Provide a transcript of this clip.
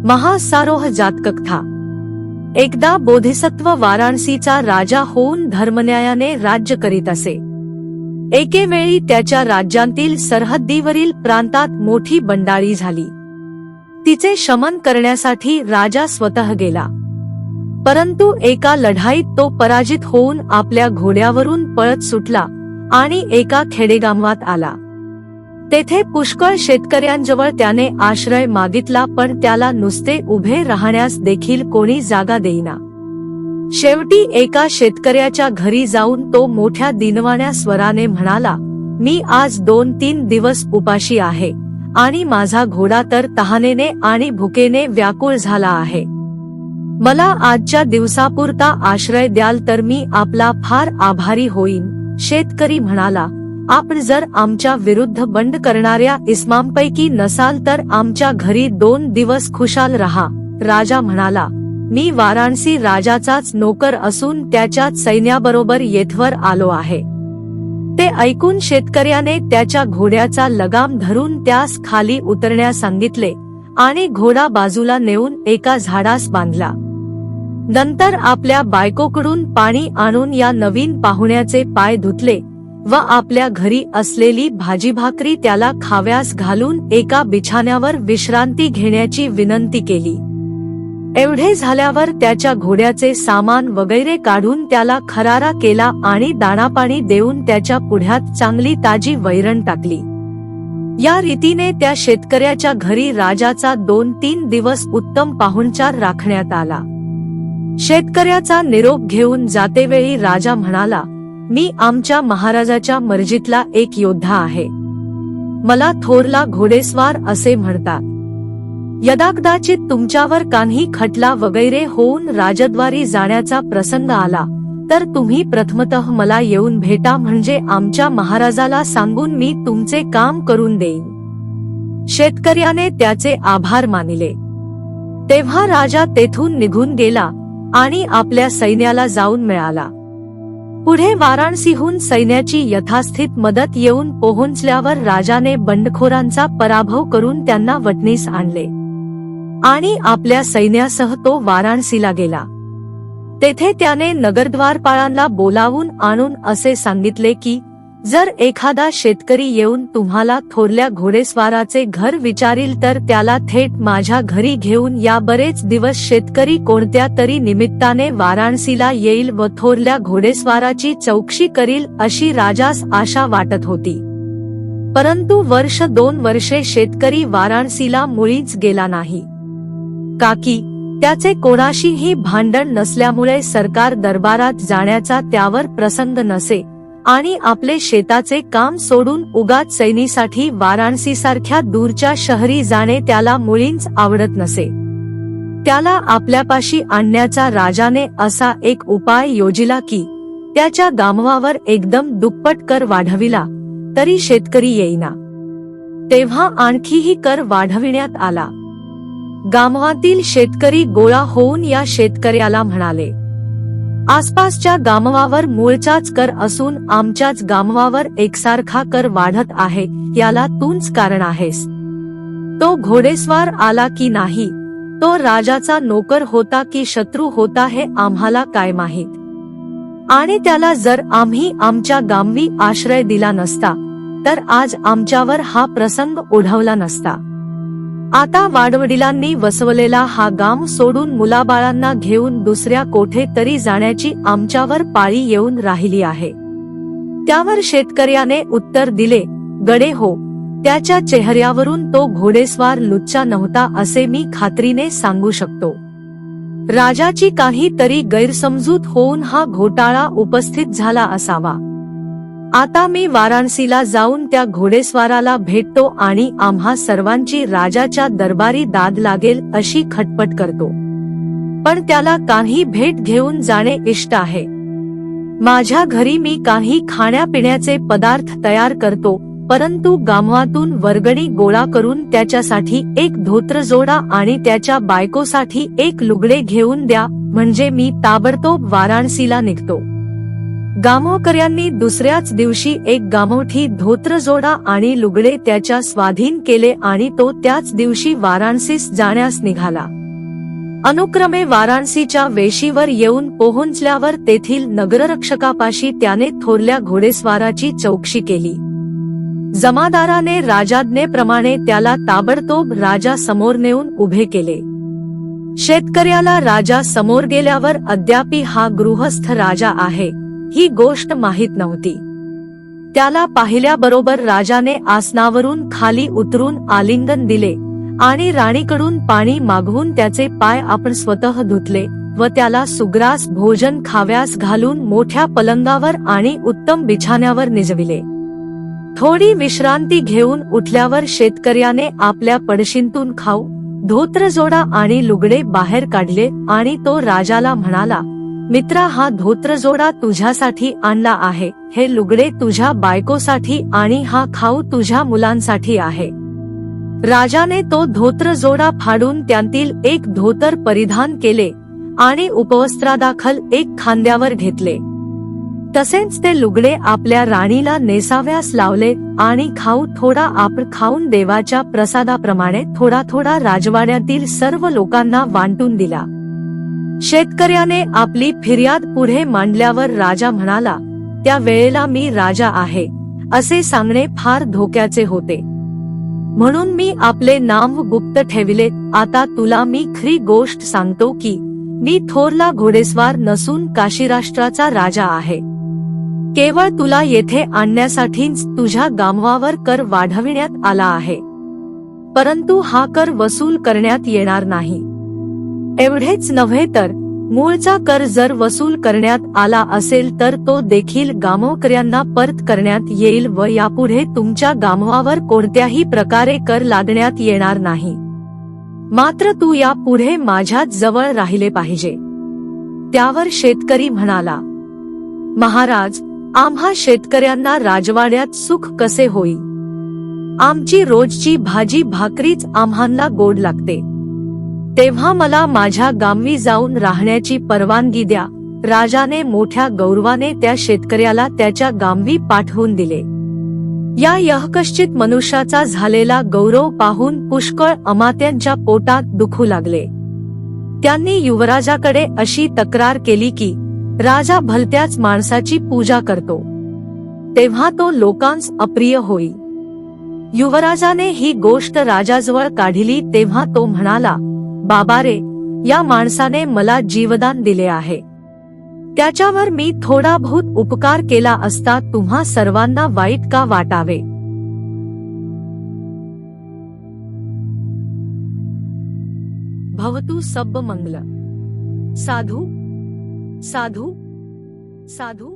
महासारोह जातककथा। एकदा बोधिसत्व वाराणसीचा राजा होऊन धर्मन्यायाने राज्य करीत असे। एके वेळी त्याच्या राज्यांतील सरहद्दीवरील प्रांतात मोठी बंडाळी झाली। तिचे शमन करण्यासाठी राजा स्वतः गेला, परंतु एका लढाईत तो पराजित होऊन आपल्या घोड्यावरून पळत सुटला आणि एका खेडेगावात आला। तेथे पुष्कळ शेतकऱ्यांजवळ त्याने आश्रय मागितला, पण त्याला नुसते उभे राहण्यास देखील कोणी जागा देईना। शेवटी एका शेतकऱ्याच्या घरी जाऊन तो मोठ्या दीनवाण्या स्वराने म्हणाला, मी आज 2-3 दिवस उपाशी आहे आणि माझा घोडा तर तहानेने आणि भुकेने व्याकुळ झाला आहे। मला आजच्या दिवसापुरता आश्रय द्याल तर मी आपला फार आभारी होईन। शेतकरी म्हणाला, आपण जर आमच्या विरुद्ध बंड करणाऱ्या इस्मांपैकी नसाल तर आमच्या घरी 2 दिवस खुशाल रहा। राजा म्हणाला, मी वाराणसी राजाचाच नोकर असून त्याच्याच सैन्याबरोबर येथवर आलो आहे। ते ऐकून शेतकऱ्याने त्याच्या घोड्याचा लगाम धरून त्यास खाली उतरण्यास सांगितले आणि घोडा बाजूला नेऊन एका झाडास बांधला। नंतर आपल्या बायकोकडून पाणी आणून या नवीन पाहुण्याचे पाय धुतले व आपल्या घरी असलेली भाजी भाकरी त्याला खाव्यास घालून एका बिछाण्यावर विश्रांती घेण्याची विनंती केली। एवढे झाल्यावर त्याच्या घोड्याचे सामान वगैरे काढून त्याला खरारा केला आणि दाणापाणी देऊन त्याच्या पुढ्यात चांगली ताजी वैरण टाकली। या रीतीने त्या शेतकऱ्याच्या घरी राजाचा 2-3 दिवस उत्तम पाहुणचार राखण्यात आला। शेतकऱ्याचा निरोप घेऊन जातेवेळी राजा म्हणाला, मी आमच्या महाराजाच्या मर्जीतला एक योद्धा आहे। मला थोरला घोडेस्वार असे म्हणतात। यदाकदाचित तुमच्यावर कान्ही खटला वगैरे होऊन राजद्वारी जाण्याचा प्रसंग आला तर तुम्ही प्रथमतः मला येऊन भेटा, म्हणजे आमच्या महाराजाला सांगून मी तुमचे काम करून देईन। शेतकऱ्याने त्याचे आभार मानिले। तेव्हा राजा तेथून निघून गेला आणि आपल्या सैन्याला जाऊन मिळाला। पुढे वाराणसीहून सैन्याची यथास्थित मदत येऊन पोहोचल्यावर राजाने बंडखोरांचा पराभव करून त्यांना वटणीस आणले आणि आपल्या सैन्यासह तो वाराणसीला गेला। तेथे त्याने नगरद्वारपाळांना बोलावून आणून असे सांगितले की, जर एखादा शेतकरी येऊन तुम्हाला थोरल्या घोडेस्वाराचे घर विचारील तर त्याला थेट माझ्या घरी घेऊन या। बरेच दिवस शेतकरी कोणत्या तरी निमित्ताने वाराणसीला येईल व थोरल्या घोडेस्वाराची चौकशी करील अशी राजास आशा वाटत होती। परंतु 1-2 वर्षे शेतकरी वाराणसीला मुळीच गेला नाही। काकी त्याचे कोणाशीही भांडण नसल्यामुळे सरकार दरबारात जाण्याचा त्यावर प्रसंग नसे आणि आपले शेताचे काम सोडून उगाच सैनीसाठी वाराणसीसारख्या दूरच्या शहरी जाणे त्याला मुळीच आवडत नसे। त्याला आपल्यापाशी आणण्याचा राजाने असा एक उपाय योजिला की त्याच्या गामवावर एकदम दुप्पट कर वाढविला तरी शेतकरी येईना। तेव्हा आणखीही कर वाढविण्यात आला। गामवातील शेतकरी गोळा होऊन या शेतकऱ्याला म्हणाले, आसपासच्या गामवावर मूळचाच कर असून आमच्याच गामवावर एकसारखा कर वाढत आहे, याला तूच कारण आहेस। तो घोडेस्वार आला की नाही, तो राजाचा नोकर होता की शत्रू होता हे आम्हाला काय माहित, आणि त्याला जर आम्ही आमच्या गामवी आश्रय दिला नसता तर आज आमच्यावर हा प्रसंग ओढवला नसता। आता वाडवडिलांनी वसवलेला हा गाम सोडून मुलाबाळांना घेऊन दुसऱ्या कोठे तरी जाण्याची आमच्यावर पाळी येऊन राहिली आहे। त्यावर शेतकऱ्याने उत्तर दिले, गडे हो, त्याच्या चेहऱ्यावरून तो घोडेस्वार लुच्चा नव्हता असे मी खात्रीने सांगू शकतो। राजाची काही तरी गैरसमजूत होऊन हा घोटाळा उपस्थित झाला असावा। आता मी वाराणसीला जाऊन त्या घोडेस्वाराला भेटतो आणि आम्हा सर्वांची राजाच्या दरबारी दाद लागेल अशी खटपट करतो, पण त्याला काही भेट घेऊन जाणे इष्ट आहे। माझ्या घरी मी काही खाण्यापिण्याचे पदार्थ तयार करतो, परंतु गामवातून वर्गणी गोळा करून त्याच्यासाठी एक धोत्रजोडा आणि त्याच्या बायकोसाठी एक लुगडे घेऊन द्या, म्हणजे मी ताबडतोब वाराणसीला निघतो। गामवकऱ्यांनी दुसऱ्याच दिवशी एक गामोठी धोत्रजोडा आणि लुगडे त्याच्या स्वाधीन केले आणि तो त्याच दिवशी वाराणसीस जाण्यास निघाला। अनुक्रमे वाराणसीच्या वेशीवर येऊन पोहोचल्यावर तेथील नगररक्षकापाशी त्याने थोरल्या घोडेस्वाराची चौकशी केली. जमादाराने राजाज्ञेप्रमाणे त्याला ताबडतोब राजा समोर नेऊन उभे केले. शेतकऱ्याला राजा समोर गेल्यावर अद्यापि हा गृहस्थ राजा आहे ही गोष्ट माहीत नव्हती. त्याला पाहिल्याबरोबर राजाने आसनावरून खाली उतरून आलिंगन दिले आणि राणीकडून पाणी मागवून त्याचे पाय आपण स्वतः धुतले व त्याला सुग्रास भोजन खाव्यास घालून मोठ्या पलंगावर आणि उत्तम बिछाण्यावर निजविले. थोडी विश्रांती घेऊन उठल्यावर शेतकऱ्याने आपल्या पडशींतून खाऊ, धोत्रजोडा आणि लुगडे बाहेर काढले आणि तो राजाला म्हणाला, मित्रा, हा धोत्रजोडा तुझ्यासाठी आणला आहे, हे लुगडे तुझ्या बायकोसाठी आणि हा खाऊ तुझ्या मुलांसाठी आहे. राजाने तो धोत्रजोडा फाडून त्यांतील एक धोतर परिधान केले आणि उपवस्त्रादाखल एक खांद्यावर घेतले. तसेच ते लुगडे आपल्या राणीला नेसाव्यास लावले आणि खाऊ थोडा आपण खाऊन देवाच्या प्रसादाप्रमाणे थोडा थोडा राजवाड्यातील सर्व लोकांना वाटून दिला. शेतकऱ्याने आपली फिर्याद पुढे मांडल्यावर राजा म्हणाला, त्या वेळेला मी राजा आहे असे सांगणे फार धोक्याचे होते, म्हणून मी आपले नाव गुप्त ठेविले. आता तुला मी खरी गोष्ट सांगतो की मी थोरला घोडेस्वार नसून काशीराष्ट्राचा राजा आहे. केवळ तुला येथे आणण्यासाठीच तुझ्या गामवावर कर वाढविण्यात आला आहे, परंतु हा कर वसूल करण्यात येणार नाही. एवढेच नव्हे तर मूळचा कर जर वसूल करण्यात आला असेल तर तो देखील गामवकऱ्यांना परत करण्यात येईल व यापुढे तुमच्या गामवावर कोणत्याही प्रकारे कर लादण्यात येणार नाही. मात्र तू यापुढे माझ्याच जवळ राहिले पाहिजे. त्यावर शेतकरी म्हणाला, महाराज, आम्हा शेतकऱ्यांना राजवाड्यात सुख कसे होईल? आमची रोजची भाजी भाकरीच आम्हाला गोड लागते. तेव्हा मला माझ्या गावी जाऊन राहण्याची परवानगी द्या. राजाने मोठ्या गौरवाने त्या शेतकऱ्याला त्याच्या गावी पाठवून दिले. या यःकश्चित मनुष्याचा झालेला गौरव पाहून पुष्कळ अमात्यांच्या पोटात दुखू लागले. त्यांनी युवराजाकडे अशी तक्रार केली की राजा भलत्याच माणसाची पूजा करतो, तेव्हा तो लोकांस अप्रिय होईल. युवराजाने ही गोष्ट राजाजवळ काढली तेव्हा तो म्हणाला, बाबा रे, या माणसाने मला जीवदान दिले आहे, त्याच्यावर मी थोडा बहुत उपकार केला असता तुम्हा सर्वांना वाईट का वाटावे? भवतु सब मंगल. साधू साधू साधू.